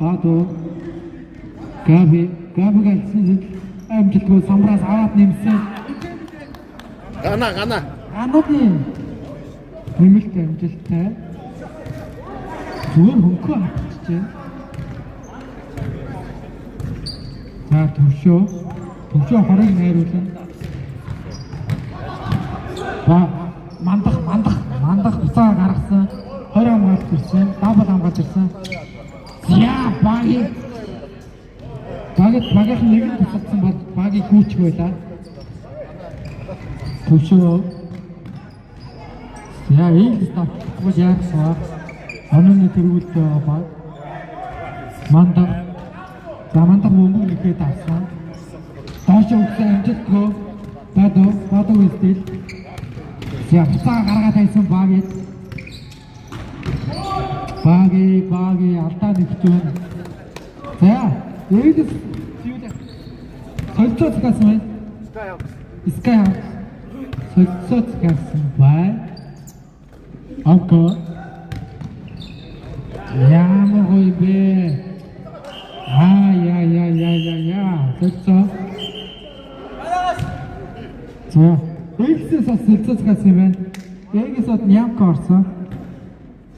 Баату. Габига амжилтгүй самраас аваад нэмсэн. Гана. Анадны нэмэлт амжилттай. Зүгээр хөнгөө хатчих чинь. За төвшөө хорыг найруулна. Ба мандах буцаа гаргасан. 20 хамгаалт ирсэн. Дабл хамгаалт ирсэн. Яа багийнх нэг нь тусалсан бол багийг гүйчих байлаа. Төвшөө. Яа ийм статус яарсан. Онооны тэргүүлтэй баг. Мандах мөнгө ихэд авсан. Доош өгсөн амжилтгүй. Баату үстэл. За буцаа гаргаад хайсан багий алдаа нэгтэн. За ээдэс солилцооц гасан бай. Скай солилцооц гасан бай. Анко ямар гоё бэ. Я солилцоо. За ээдэс солилцооц гасан юм байна. Ээдэс нямка орсон.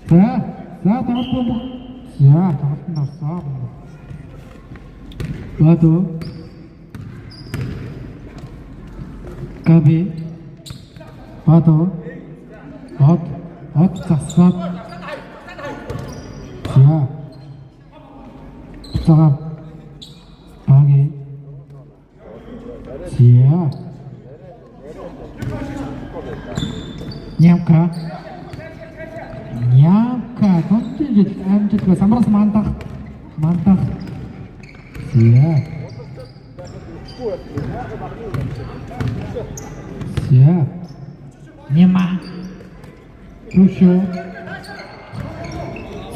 За тоглолт. За тоглолтод орсон. Баату. Gabi. Баату. От засаад. За. Цагаан. Баги. За. Нямка тонтиж амжилтгүй самраас мандах. За. Нема. Тушо.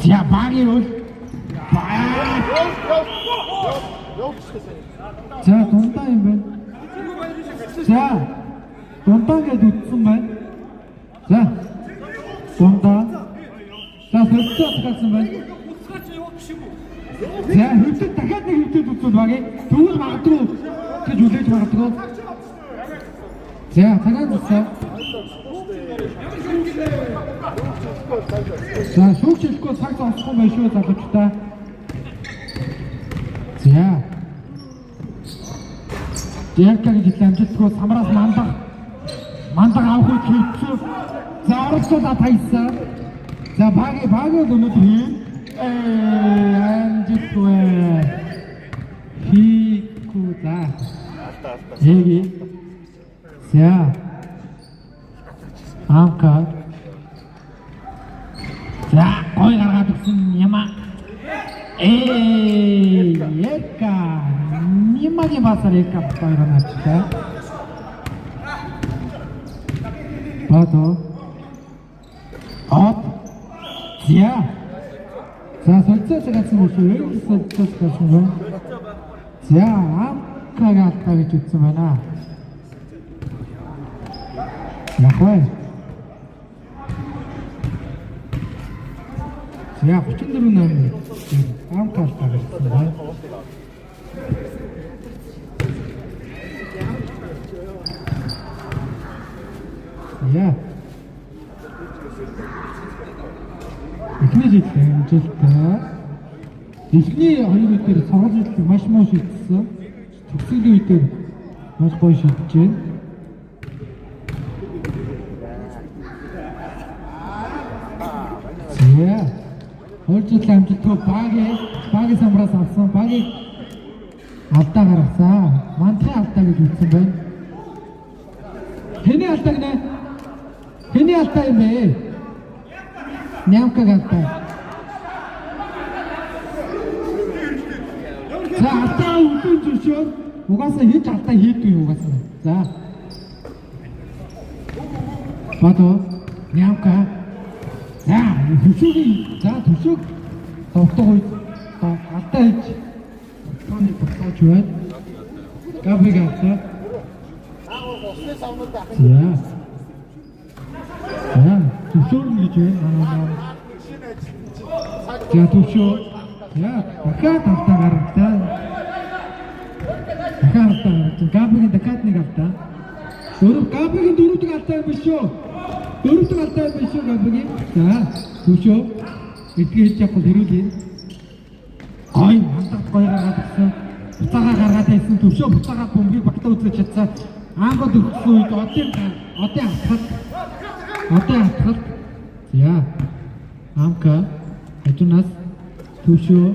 За багиул. За дундаа юм байна. За дундаа гэж утсан байна. За дундаа. За солилцоо гацсан байна. За хөвдөд дахиад нэг хөвдөд утсан багийг тэгвэл магадгүй гэж үлээж магадгүй. За цагаан утсан. За шүүгчлэхгүй цаг зогсохгүй байх шүү залуучдаа. За. Яркагийн жил амжилтгүй самраас мандах авах үед хийцүү. За оролцуулаад хайсан. За багийн өнөөдөр амжилтгүй. Хийхгүй за. Эги. За. Амка. За гой гаргаад өгсөн яма. Ека. Нимагийн басар ека баярна чаа. Баату. От. За. За солилцооч гацсан үү? Солилцооч гацсан үү? За амкагаа гэж ütсэн байна. Яхвай. За 34 номер. Амкагаа гэж ütсэн байна. Я. Эхний жил амжилттай. Эхний 2 үеэр цогцолж маш муу шийдсэн. Төгсөлийн үеэр маш гоё шийдэж байна. За. 2 жил амжилттай багийн самраас авсан. Багийг алдаа гаргасан. Мандахын алдаа гэж ütсэн байна. Хэний алдаа гинэ? Хэний алдаа юм бэ? Нямкаг алдаа. За алдаа үлдэн зөвшөөр. Угаасаа хийж алдаа хийдгүй угаасаа. За. Баату нямка. За төсөг тогтоог алдаа хийж. Таны тогтоож байна. Габиг алдаа. За, төшөөр гэж байна. За төшөө. За, дахиад алдаа гаргалаа. Дахиад алдаа. Габигийн дахиад нэг алдаа. Габигийн дөрөвдөг алдаа биш шүү. Дөрөвдөг алдаа биш шүү Габигийн. За, төвшөө. Эдгээр хийж явах хэрүүлээ. Гой, хандах гоё гаргаад ирсэн. Буцаага гаргаад ирсэн. Төвшөө буцаага бөмбөгийг багтаа үзэж чадсан. Аангод өгсөн үед одын хатгалт. За. Амка хажуунаас төвшөө.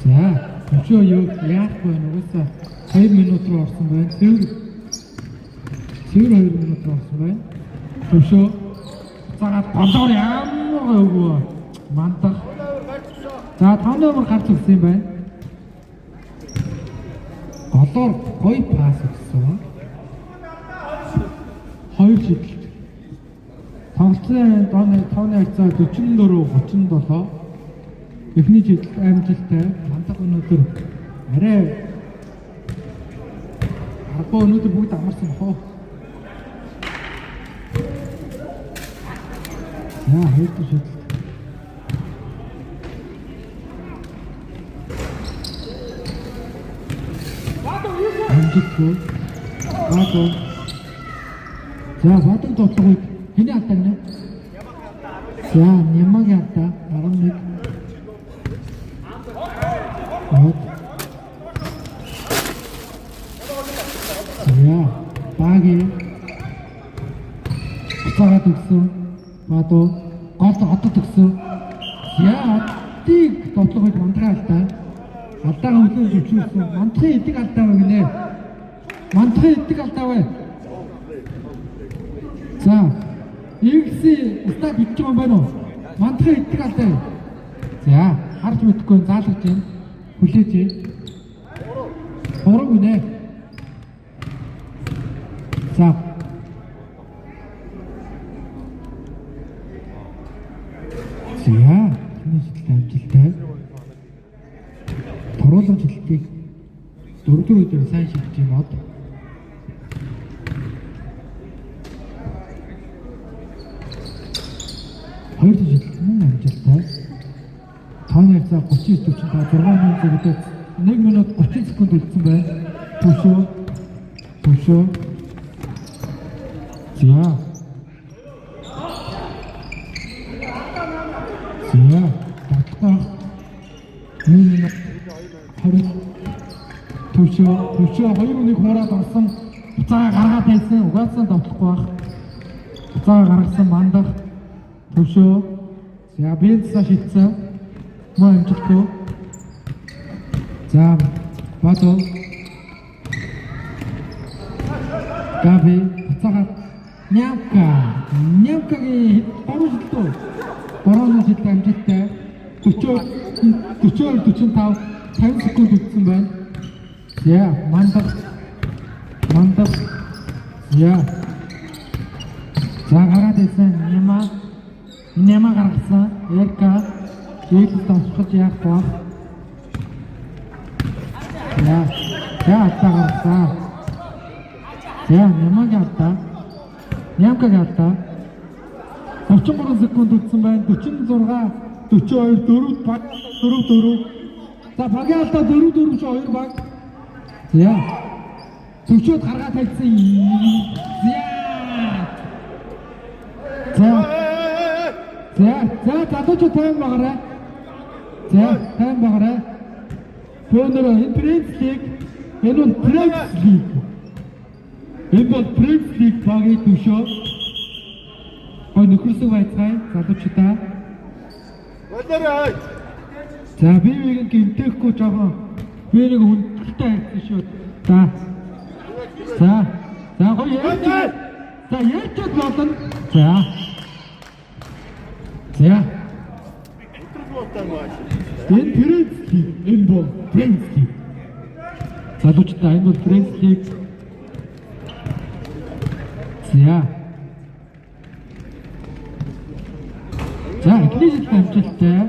За, төвшөө юу яах вэ? Угаасаа 2 минут руу орсон байна. Цэвэр 2 минут руу орсон байна. Төвшөө цагаат голоор ямар өгөө мандах. За 5 номер гарч ирсэн юм байна. Голоор гоё пас өгсөн. 2 шидэлт. Тоглолтын тооны хязгаар 44-37. Эхний жил амжилттай. Мандах өнөөдөр арай арга өнөөдөр бүгд амарсан бохоо. Яа, хэвчээ шидэлт. амжилтгүй. Баатар. За, баатар тоглохыг хэний алдаа нэ? За, Нямагийн алдаа 11. За, Баги. Цагаат өгсөн. Баатар гол хотод өгсөн. За, тийг тоглохыг мандгаа алдаа. Алдаага үлэн зөвчүүлсэн. Мандахын эдэг алдаа вэ гинэ. Мандахын эдэг алдаа вэ. За, Игси уста бичиж байгаа юм байна уу? Мандахын эдэг алдаа. За, харж мэдэхгүй заалгаж байна. Хүлээж. 3 гинэ. За. За, энэ амжилттай. Торуулах жилтийг 4 өдөр сайн шилжиж юм од. Хоёр жилт амжилттай. Тооны хязгаар 39-45 6 минут зэгдээд 1 минут 30 секунд үлдсэн байна. Төвшөө. За. Татлах. 1 минут Төвшөө 2-1 хуураад орсон. Буцаага гаргаад байсан. Угаасаа тоглохгүй байх. Буцаага гаргасан мандах. Төвшөө. За, бенцаа шийдсэн. Мөн амжилтгүй. За, Бато. Габи буцаага Нямкагийн оролцоо. Борооны шилдэг амжилттай. 40-45 50 секунд үлдсэн байна. За, мандах. За. За, гараад ирсэн. Няма гаргасан. Эрка. Жийгс тасгаж яах вэ? За, атаа гаргасан. За, Нямагийн алдаа. Нямкагийн алдаа. 33 секунд үлдсэн байна. 46 42 4. За, багийн алдаа 4 2 баг. За. Төвчөөд гаргаад тавьсан. За, задууч тайм багаарай. За, тайм багаарай. Бөөнөр энэ Премьер лиг, энэ бол Премьер лиг. Энэ бол Премьер лиг багийн төвшөө. Гой нөхөрсөг байцгаая задуучдаа. Болоорой. За, бивийг гинтэхгүй жоохон бивийг хүндэлтэй хайсан шүү. За, гоё яаж. За, яаж болно. За. Энэ Премьер лиг, энэ бол Премьер лиг. Задуучдаа энэ бол Премьер лиг. За, эхний жил амжилттай.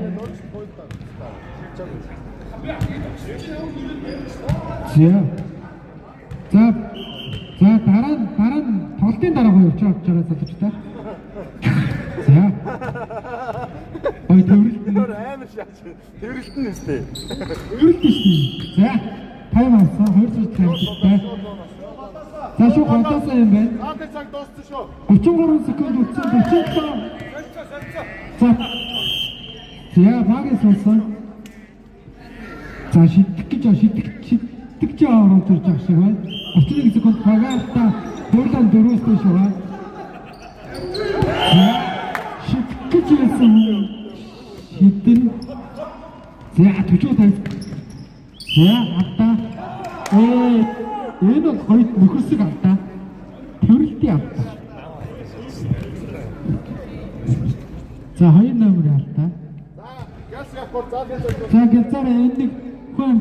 За, дараа нь тоглолтын дараа гоё явж байгаа задуучдаа. За. Гой төвөрлөлт. Амар шаач. Тэрэлтэн нэстэй. Төвөрлөлт шүү. За, тайм авсан 200 таймтай. За шууд гонтоосаа юм байна. Цаатар цаг дууссан шүү. 33 секунд үлдсэн 47. За. За, багийн сонсон. За шидэх гэж ороод ирж байгаа шиг байна. 31 секунд багаалтаа Пулан 4-өөс дээш байна. За шидэх гэж хэлсэн шидэн. За 45. За алдаа. Энэ бол хоёр нөхөрсөг алдаа. Төрөлтийн алдаа. За 2 номер алдаа. Газ явах заалын цаг. За гэлцаараа энэ хүн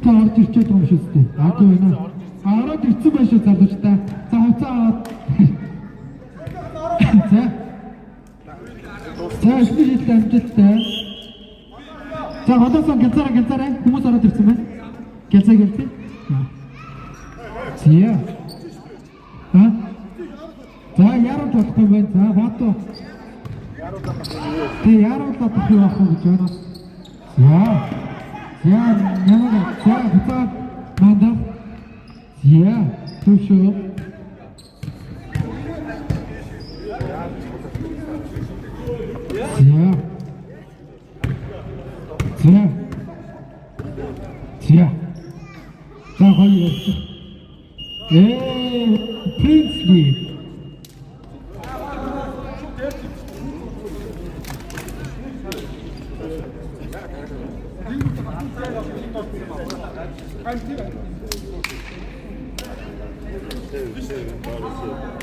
та орж ирчээд байгаа юм шүү дээ. Аагүй байна. Ороод ирсэн байх шүү залууч та. За хуцаа аваад. За. За ихний жилд амжилттай. За hodоосон гэлцаараа хүмүүс ороод ирсэн байна. Гэлцээ. Зя. За яруу болохгүй байна. За бато. Тэ яруу болохгүй гэж байна. За намайг хуцаад мандав. За төшөө. За гоё. Принцли. Sevdim, barısı.